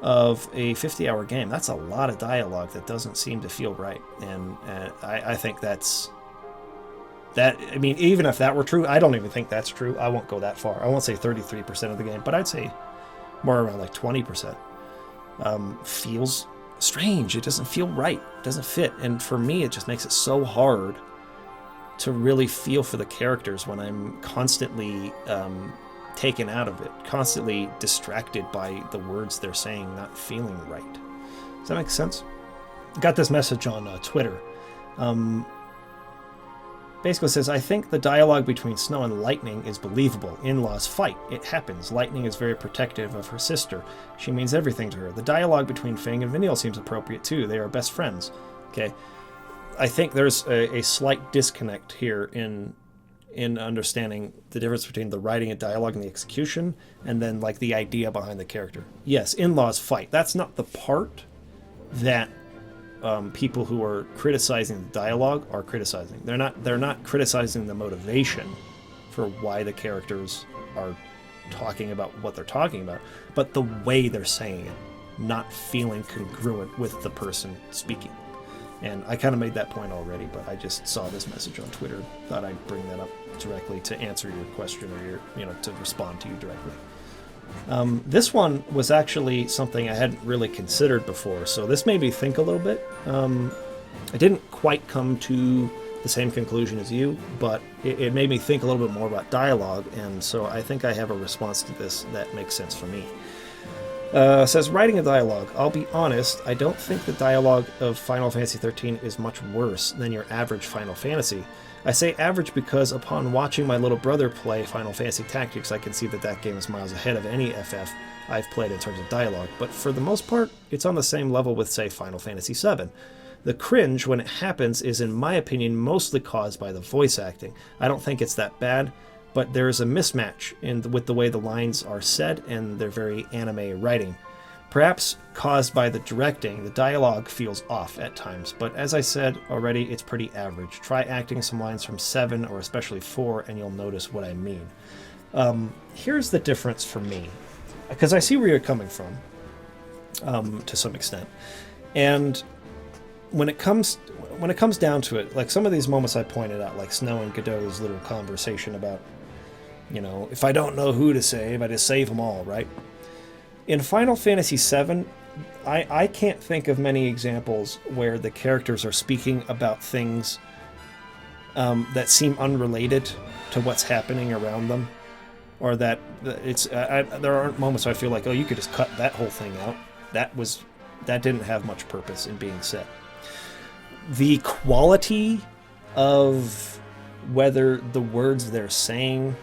of a 50-hour game. That's a lot of dialogue that doesn't seem to feel right. And I think that's... that. I mean, even if that were true, I don't even think that's true. I won't go that far. I won't say 33% of the game, but I'd say more around like 20%. Feels strange. It doesn't feel right. It doesn't fit. And for me, it just makes it so hard to really feel for the characters when I'm constantly taken out of it, constantly distracted by the words they're saying not feeling right. Does that make sense? Got this message on Twitter. Basically says, I think the dialogue between Snow and Lightning is believable. In-laws fight. It happens. Lightning is very protective of her sister. She means everything to her. The dialogue between Fang and Vanille seems appropriate too. They are best friends. Okay. I think there's a slight disconnect here in understanding the difference between the writing and dialogue and the execution, and then like the idea behind the character. Yes, in-laws fight. That's not the part that people who are criticizing the dialogue are criticizing. They're not criticizing the motivation for why the characters are talking about what they're talking about, but the way they're saying it, not feeling congruent with the person speaking. And I kind of made that point already, but I just saw this message on Twitter. Thought I'd bring that up directly to answer your question, or to respond to you directly. This one was actually something I hadn't really considered before, so this made me think a little bit. I didn't quite come to the same conclusion as you, but it made me think a little bit more about dialogue, and so I think I have a response to this that makes sense for me. Says, writing a dialogue. I'll be honest, I don't think the dialogue of Final Fantasy XIII is much worse than your average Final Fantasy. I say average because upon watching my little brother play Final Fantasy Tactics, I can see that that game is miles ahead of any FF I've played in terms of dialogue, but for the most part, it's on the same level with, say, Final Fantasy VII. The cringe, when it happens, is, in my opinion, mostly caused by the voice acting. I don't think it's that bad, but there is a mismatch with the way the lines are said and their very anime writing. Perhaps caused by the directing, the dialogue feels off at times, but as I said already, it's pretty average. Try acting some lines from 7 or especially 4 and you'll notice what I mean. Here's the difference for me, because I see where you're coming from, to some extent. And when it comes down to it, like some of these moments I pointed out, like Snow and Godot's little conversation about, if I don't know who to save, I just save them all, right? In Final Fantasy VII, I can't think of many examples where the characters are speaking about things that seem unrelated to what's happening around them, or that there aren't moments where I feel like, oh, you could just cut that whole thing out. That didn't have much purpose in being said. The quality of whether the words they're saying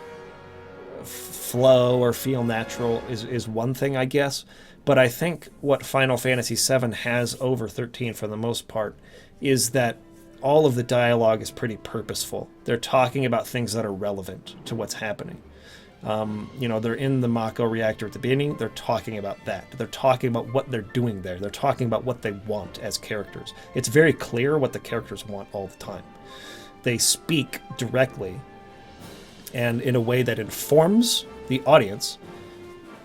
flow or feel natural is one thing, I guess. But I think what Final Fantasy VII has over 13 for the most part is that all of the dialogue is pretty purposeful. They're talking about things that are relevant to what's happening. They're in the Mako reactor at the beginning. They're talking about that. They're talking about what they're doing there. They're talking about what they want as characters. It's very clear what the characters want all the time. They speak directly and in a way that informs the audience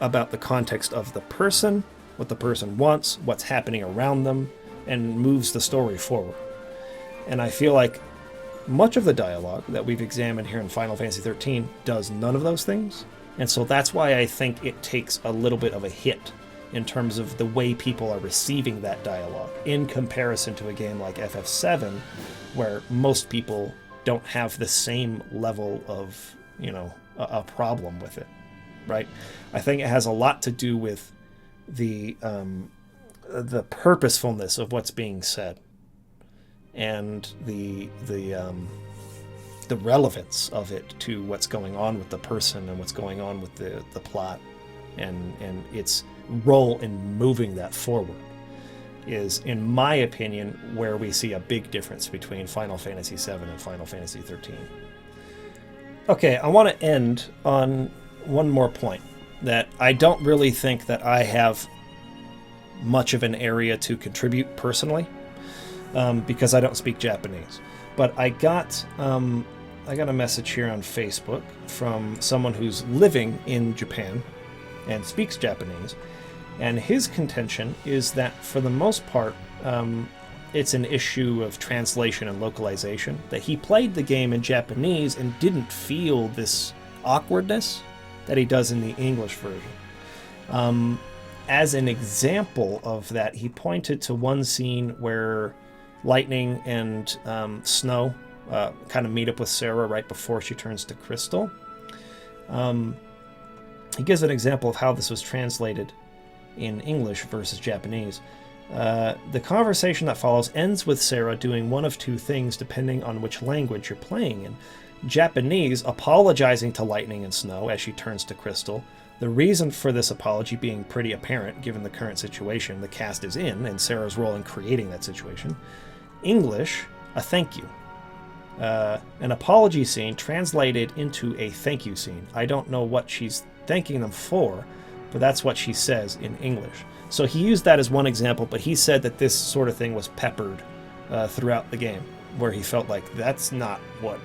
about the context of the person, what the person wants, what's happening around them, and moves the story forward. And I feel like much of the dialogue that we've examined here in Final Fantasy XIII does none of those things, and so that's why I think it takes a little bit of a hit in terms of the way people are receiving that dialogue in comparison to a game like FF7, where most people don't have the same level of, a problem with it, right? I think it has a lot to do with the purposefulness of what's being said, and the relevance of it to what's going on with the person and what's going on with the plot, and its role in moving that forward is, in my opinion, where we see a big difference between Final Fantasy VII and Final Fantasy XIII. Okay, I want to end on one more point, that I don't really think that I have much of an area to contribute personally, because I don't speak Japanese. But I got a message here on Facebook from someone who's living in Japan and speaks Japanese, and his contention is that for the most part, it's an issue of translation and localization, that he played the game in Japanese and didn't feel this awkwardness that he does in the English version. As an example of that, he pointed to one scene where Lightning and Snow kind of meet up with Sarah right before she turns to Crystal. He gives an example of how this was translated in English versus Japanese. The conversation that follows ends with Sarah doing one of two things depending on which language you're playing in. Japanese, apologizing to Lightning and Snow as she turns to Crystal. The reason for this apology being pretty apparent given the current situation the cast is in and Sarah's role in creating that situation. English, a thank you. An apology scene translated into a thank you scene. I don't know what she's thanking them for, but that's what she says in English. So he used that as one example, but he said that this sort of thing was peppered throughout the game, where he felt like that's not what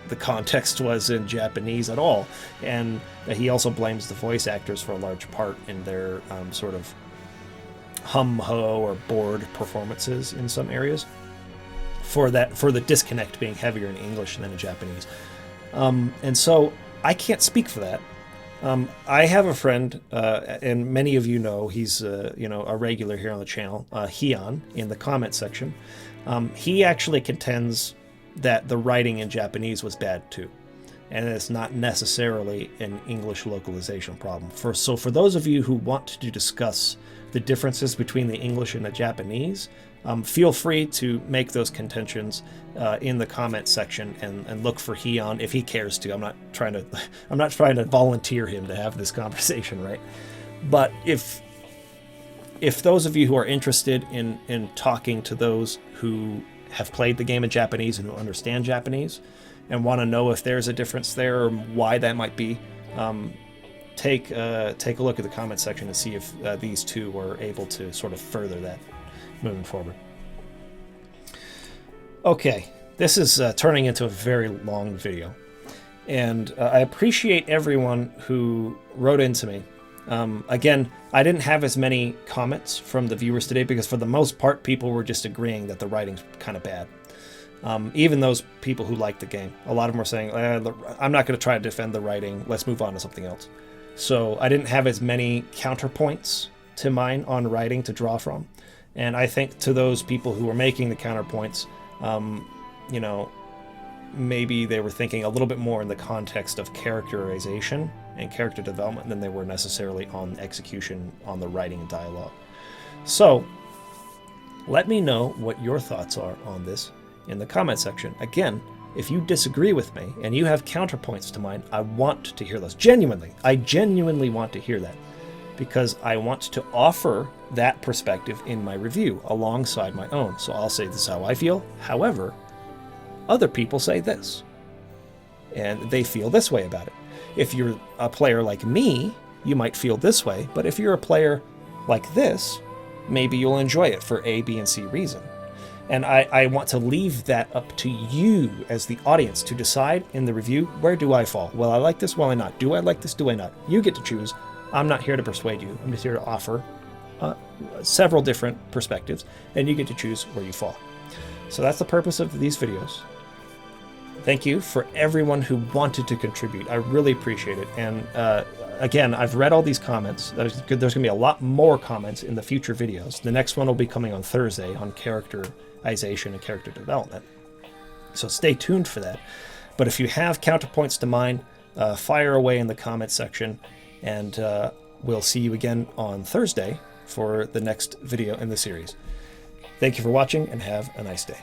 the context was in Japanese at all. And he also blames the voice actors for a large part in their sort of hum-ho or bored performances in some areas, for the disconnect being heavier in English than in Japanese. And so I can't speak for that. I have a friend, and many of you know, he's a regular here on the channel, Hion, in the comment section. He actually contends that the writing in Japanese was bad too. And it's not necessarily an English localization problem. So for those of you who want to discuss the differences between the English and the Japanese, feel free to make those contentions in the comment section and look for Heon if he cares to. I'm not trying to volunteer him to have this conversation, right? But if those of you who are interested in talking to those who have played the game in Japanese and who understand Japanese and want to know if there's a difference there or why that might be, take a look at the comment section and see if these two are able to sort of further that moving forward. Okay, this is turning into a very long video, and I appreciate everyone who wrote into me. Again, I didn't have as many comments from the viewers today because for the most part, people were just agreeing that the writing's kind of bad. Even those people who liked the game, a lot of them were saying, I'm not going to try to defend the writing, let's move on to something else. So I didn't have as many counterpoints to mine on writing to draw from. And I think to those people who were making the counterpoints, you know, maybe they were thinking a little bit more in the context of characterization and character development than they were necessarily on execution, on the writing and dialogue. So let me know what your thoughts are on this in the comment section. Again, if you disagree with me and you have counterpoints to mine, I want to hear those. I genuinely want to hear that, because I want to offer that perspective in my review alongside my own. So I'll say this is how I feel. However, other people say this, and they feel this way about it. If you're a player like me, you might feel this way, but if you're a player like this, maybe you'll enjoy it for A, B, and C reason. And I want to leave that up to you as the audience to decide in the review, where do I fall? Will I like this? Will I not? Do I like this? Do I not? You get to choose. I'm not here to persuade you. I'm just here to offer several different perspectives, and you get to choose where you fall. So that's the purpose of these videos. Thank you for everyone who wanted to contribute. I really appreciate it. And again, I've read all these comments. There's going to be a lot more comments in the future videos. The next one will be coming on Thursday on characterization and character development. So stay tuned for that. But if you have counterpoints to mine, fire away in the comment section. And we'll see you again on Thursday for the next video in the series. Thank you for watching and have a nice day.